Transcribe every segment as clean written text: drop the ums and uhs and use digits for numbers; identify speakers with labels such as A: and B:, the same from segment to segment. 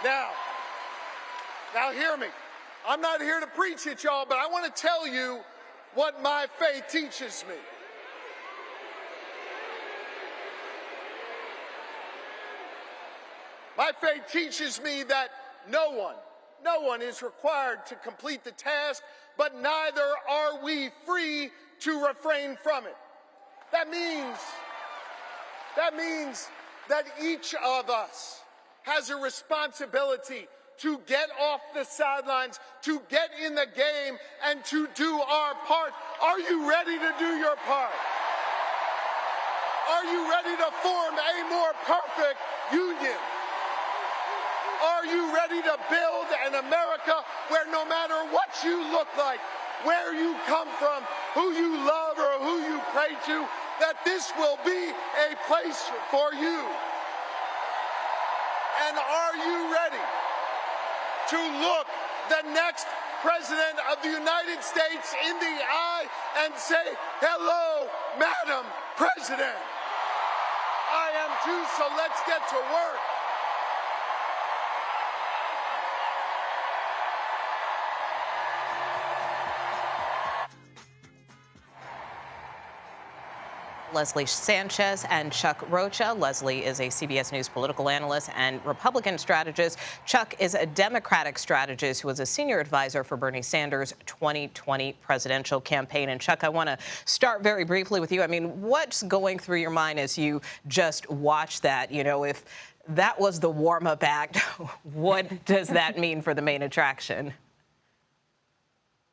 A: Now hear me. I'm not here to preach at y'all, but I want to tell you what my faith teaches me. My faith teaches me that no one is required to complete the task, but neither are we free to refrain from it. That means that each of us has a responsibility to get off the sidelines, to get in the game, and to do our part. Are you ready to do your part? Are you ready to form a more perfect union? Are you ready to build an America where no matter what you look like, where you come from, who you love or who you pray to, that this will be a place for you? And are you ready to look the next President of the United States in the eye and say, "Hello, Madam President"? I am too, so let's get to work.
B: Leslie Sanchez and Chuck Rocha. Leslie is a CBS News political analyst and Republican strategist. Chuck is a Democratic strategist who was a senior advisor for Bernie Sanders' 2020 presidential campaign. And Chuck, I want to start very briefly with you. I mean, what's going through your mind as you just watch that? You know, if that was the warm-up act, what does that mean for the main attraction?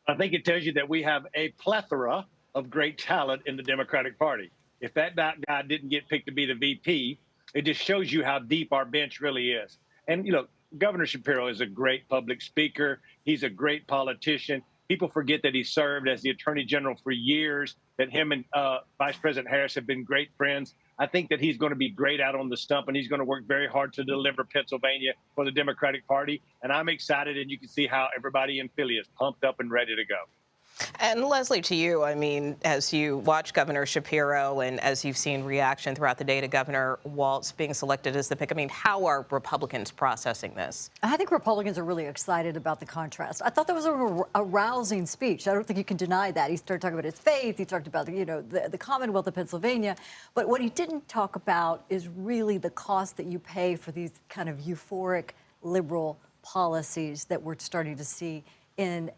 C: I think it tells you that we have a plethora of great talent in the Democratic Party. If that guy didn't get picked to be the VP, it just shows you how deep our bench really is. And, you know, Governor Shapiro is a great public speaker. He's a great politician. People forget that he served as the Attorney General for years, that him and Vice President Harris have been great friends. I think that he's going to be great out on the stump, and he's going to work very hard to deliver Pennsylvania for the Democratic Party. And I'm excited, and you can see how everybody in Philly is pumped up and ready to go.
B: And Leslie, to you, I mean, as you watch Governor Shapiro and as you've seen reaction throughout the day to Governor Walz being selected as the pick, I mean, how are Republicans processing this? I think Republicans are really excited about the contrast. I thought that was a rousing speech. I don't think you can deny that. He started talking about his faith. He talked about, the Commonwealth of Pennsylvania. But what he didn't talk about is really the cost that you pay for these kind of euphoric liberal policies that we're starting to see in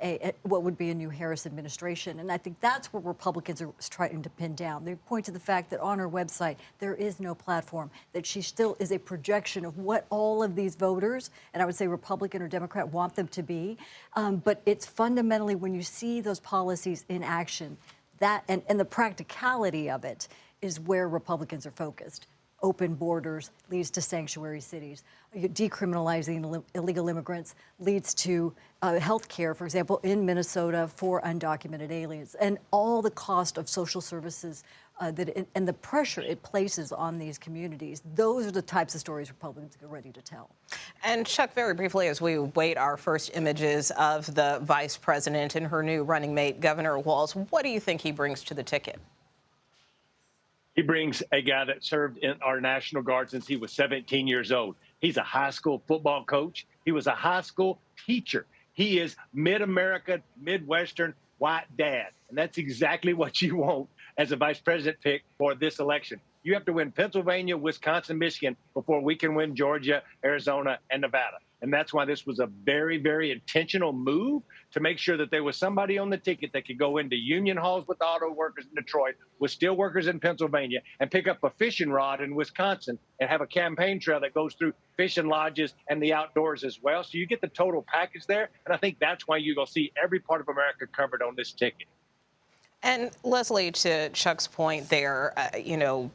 B: what would be a new Harris administration. And I think that's what Republicans are trying to pin down. They point to the fact that on her website, there is no platform, that she still is a projection of what all of these voters, and I would say Republican or Democrat, want them to be. But it's fundamentally when you see those policies in action, that and the practicality of it is where Republicans are focused. Open borders leads to sanctuary cities. Decriminalizing illegal immigrants leads to health care, for example, in Minnesota for undocumented aliens, and all the cost of social services and the pressure it places on these communities. Those are the types of stories Republicans are ready to tell. And Chuck, very briefly, as we wait our first images of the vice president and her new running mate, Governor Walz, what do you think he brings to the ticket?
C: He brings a guy that served in our National Guard since he was 17 years old. He's a high school football coach. He was a high school teacher. He is mid-America, Midwestern, white dad. And that's exactly what you want as a vice president pick for this election. You have to win Pennsylvania, Wisconsin, Michigan before we can win Georgia, Arizona, and Nevada. And that's why this was a very, very intentional move to make sure that there was somebody on the ticket that could go into union halls with auto workers in Detroit, with steel workers in Pennsylvania, and pick up a fishing rod in Wisconsin and have a campaign trail that goes through fishing lodges and the outdoors as well. So you get the total package there. And I think that's why you're going to see every part of America covered on this ticket.
B: And Leslie, to Chuck's point there,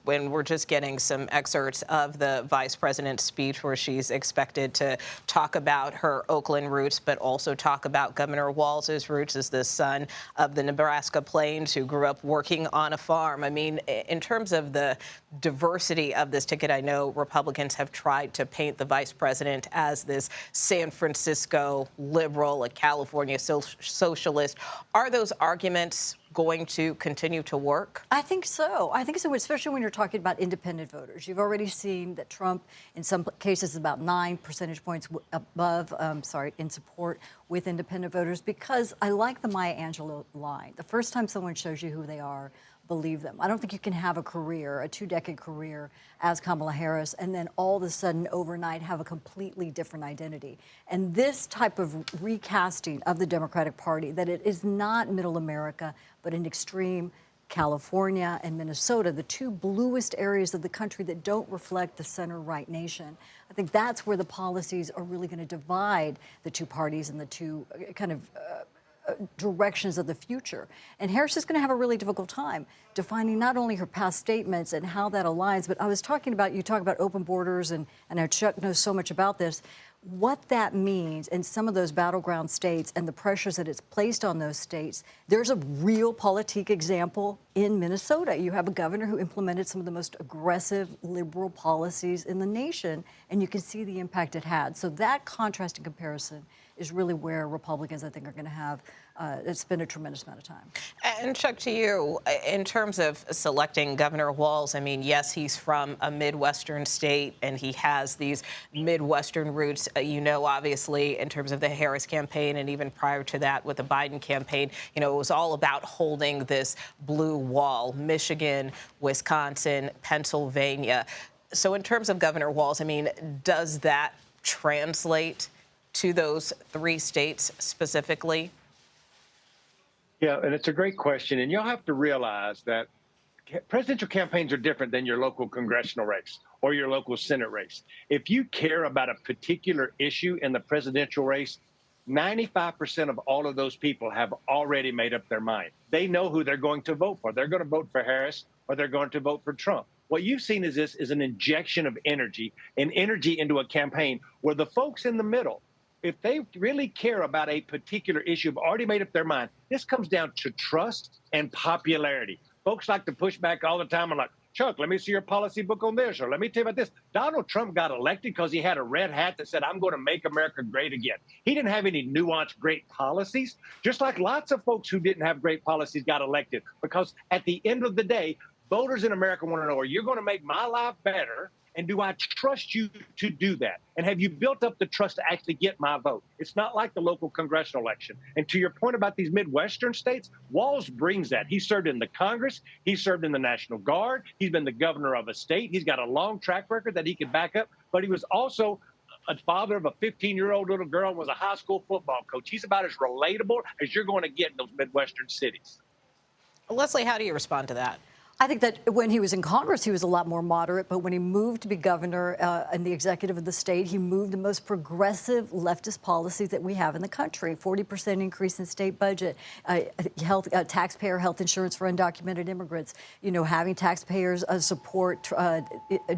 B: when we're just getting some excerpts of the vice president's speech where she's expected to talk about her Oakland roots, but also talk about Governor Walz's roots as the son of the Nebraska Plains who grew up working on a farm. I mean, in terms of the diversity of this ticket. I know Republicans have tried to paint the vice president as this San Francisco liberal, a California socialist. Are those arguments going to continue to work?
D: I think so. I think so, especially when you're talking about independent voters. You've already seen that Trump, in some cases, is about 9 percentage points above, in support with independent voters, because I like the Maya Angelou line. The first time someone shows you who they are, believe them. I don't think you can have a career, a 2-decade career as Kamala Harris, and then all of a sudden overnight have a completely different identity. And this type of recasting of the Democratic Party, that it is not middle America, but an extreme California and Minnesota, the two bluest areas of the country that don't reflect the center-right nation. I think that's where the policies are really going to divide the two parties and the two kind of directions of the future. And Harris is going to have a really difficult time defining not only her past statements and how that aligns, but I was talking about, you talk about open borders, and I know Chuck knows so much about this, what that means in some of those battleground states and the pressures that it's placed on those states. There's a real politique example in Minnesota. You have a governor who implemented some of the most aggressive liberal policies in the nation, and you can see the impact it had. So that contrast and comparison is really where Republicans, I think, are going to have spend a tremendous amount of time.
B: And Chuck, to you, in terms of selecting Governor Walz, I mean, yes, he's from a Midwestern state and he has these Midwestern roots. You know, obviously, in terms of the Harris campaign and even prior to that with the Biden campaign, you know, it was all about holding this blue wall, Michigan, Wisconsin, Pennsylvania. So in terms of Governor Walz, I mean, does that translate to those 3 states specifically?
C: Yeah, and it's a great question. And you'll have to realize that presidential campaigns are different than your local congressional race or your local Senate race. If you care about a particular issue in the presidential race, 95% of all of those people have already made up their mind. They know who they're going to vote for. They're going to vote for Harris or they're going to vote for Trump. What you've seen is this is an injection of energy into a campaign where the folks in the middle, if they really care about a particular issue, have already made up their mind. This comes down to trust and popularity. Folks like to push back all the time and like, Chuck, let me see your policy book on this, or let me tell you about this. Donald Trump got elected because he had a red hat that said, I'm going to make America great again. He didn't have any nuanced great policies, just like lots of folks who didn't have great policies got elected. Because at the end of the day, voters in America want to know, are you going to make my life better? And do I trust you to do that? And have you built up the trust to actually get my vote? It's not like the local congressional election. And to your point about these Midwestern states, Walz brings that. He served in the Congress. He served in the National Guard. He's been the governor of a state. He's got a long track record that he can back up. But he was also a father of a 15-year-old little girl and was a high school football coach. He's about as relatable as you're going to get in those Midwestern cities.
B: Leslie, how do you respond to that?
D: I think that when he was in Congress, he was a lot more moderate. But when he moved to be governor and the executive of the state, he moved the most progressive leftist policies that we have in the country. 40% increase in state budget, taxpayer health insurance for undocumented immigrants, you know, having taxpayers support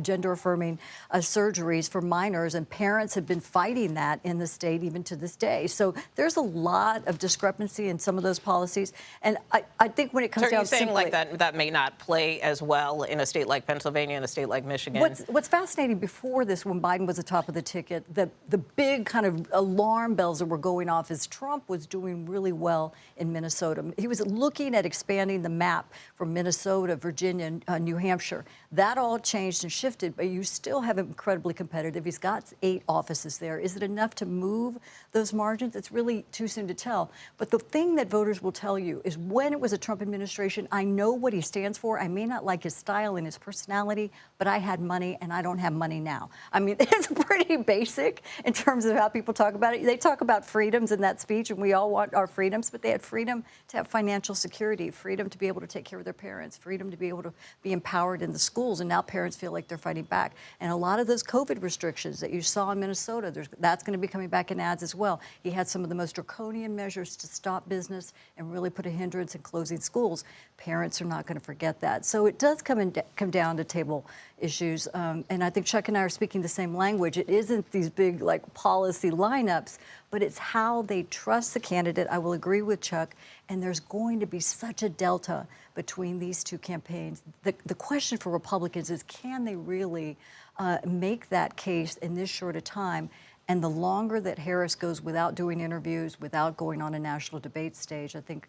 D: gender-affirming surgeries for minors. And parents have been fighting that in the state even to this day. So there's a lot of discrepancy in some of those policies. And I think when it comes down to
B: saying like that may not play as well in a state like Pennsylvania and a state like Michigan.
D: What's fascinating, before this, when Biden was at the top of the ticket, the big kind of alarm bells that were going off is Trump was doing really well in Minnesota. He was looking at expanding the map from Minnesota, Virginia, New Hampshire. That all changed and shifted, but you still have him incredibly competitive. He's got 8 offices there. Is it enough to move those margins? It's really too soon to tell. But the thing that voters will tell you is, when it was a Trump administration, I know what he stands for. I may not like his style and his personality, but I had money and I don't have money now. I mean, it's pretty basic in terms of how people talk about it. They talk about freedoms in that speech, and we all want our freedoms, but they had freedom to have financial security, freedom to be able to take care of their parents, freedom to be able to be empowered in the schools, and now parents feel like they're fighting back. And a lot of those COVID restrictions that you saw in Minnesota, that's going to be coming back in ads as well. He had some of the most draconian measures to stop business and really put a hindrance in closing schools. Parents are not going to forget that. that. So it does come down to table issues. And I think Chuck and I are speaking the same language. It isn't these big like policy lineups, but it's how they trust the candidate. I will agree with Chuck. And there's going to be such a delta between these two campaigns. The question for Republicans is, can they really make that case in this short a time? And the longer that Harris goes without doing interviews, without going on a national debate stage, I think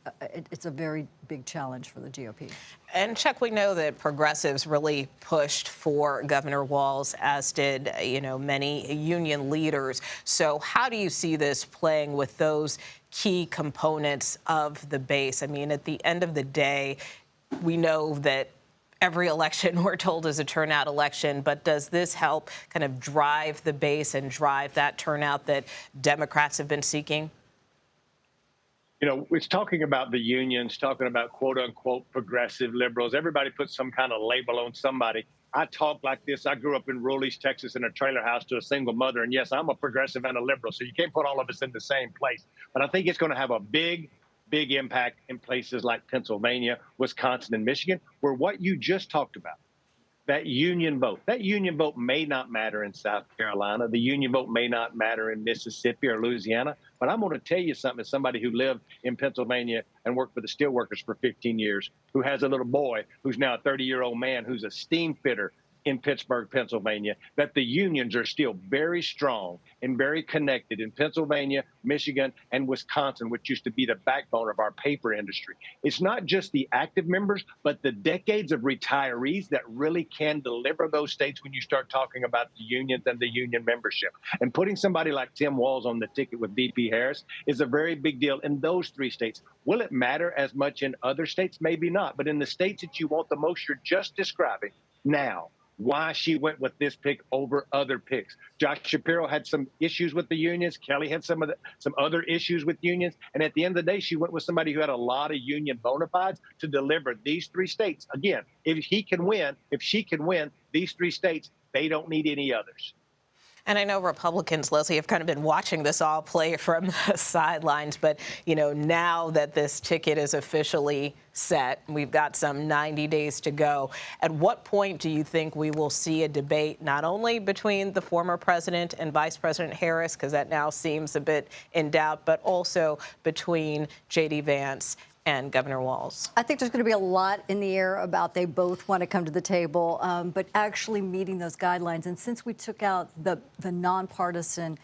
D: it's a very big challenge for the GOP.
B: And Chuck, we know that progressives really pushed for Governor Walz, as did, many union leaders. So how do you see this playing with those key components of the base? I mean, at the end of the day, we know that every election, we're told, is a turnout election, but does this help kind of drive the base and drive that turnout that Democrats have been seeking?
C: It's talking about the unions, talking about quote unquote progressive liberals. Everybody puts some kind of label on somebody. I talk like this. I grew up in rural East Texas in a trailer house to a single mother. And yes, I'm a progressive and a liberal, so you can't put all of us in the same place. But I think it's going to have a big impact in places like Pennsylvania, Wisconsin, and Michigan, where what you just talked about, that union vote may not matter in South Carolina. The union vote may not matter in Mississippi or Louisiana. But I'm going to tell you something as somebody who lived in Pennsylvania and worked for the steelworkers for 15 years, who has a little boy who's now a 30-year-old man who's a steam fitter in Pittsburgh, Pennsylvania, that the unions are still very strong and very connected in Pennsylvania, Michigan, and Wisconsin, which used to be the backbone of our paper industry. It's not just the active members, but the decades of retirees that really can deliver those states when you start talking about the unions and the union membership. And putting somebody like Tim Walz on the ticket with VP Harris is a very big deal in those three states. Will it matter as much in other states? Maybe not. But in the states that you want the most, you're just describing now why she went with this pick over other picks. Josh Shapiro had some issues with the unions. Kelly had some other issues with unions. And at the end of the day, she went with somebody who had a lot of union bona fides to deliver these three states. Again, if she can win these three states, they don't need any others.
B: And I know Republicans, Leslie, have kind of been watching this all play from the sidelines. But, now that this ticket is officially set, we've got some 90 days to go. At what point do you think we will see a debate not only between the former president and Vice President Harris, because that now seems a bit in doubt, but also between J.D. Vance and Governor Walz?
D: I think there's going to be a lot in the air about they both want to come to the table, but actually meeting those guidelines. And since we took out the nonpartisan,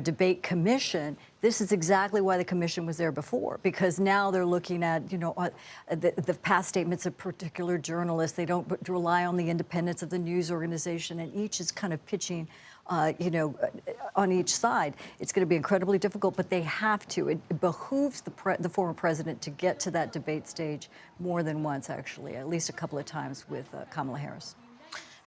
D: debate commission, this is exactly why the commission was there before, because now they're looking at, the past statements of particular journalists. They don't rely on the independence of the news organization, and each is kind of pitching on each side. It's going to be incredibly difficult, but they have to. It behooves the former president to get to that debate stage more than once, actually, at least a couple of times with Kamala Harris.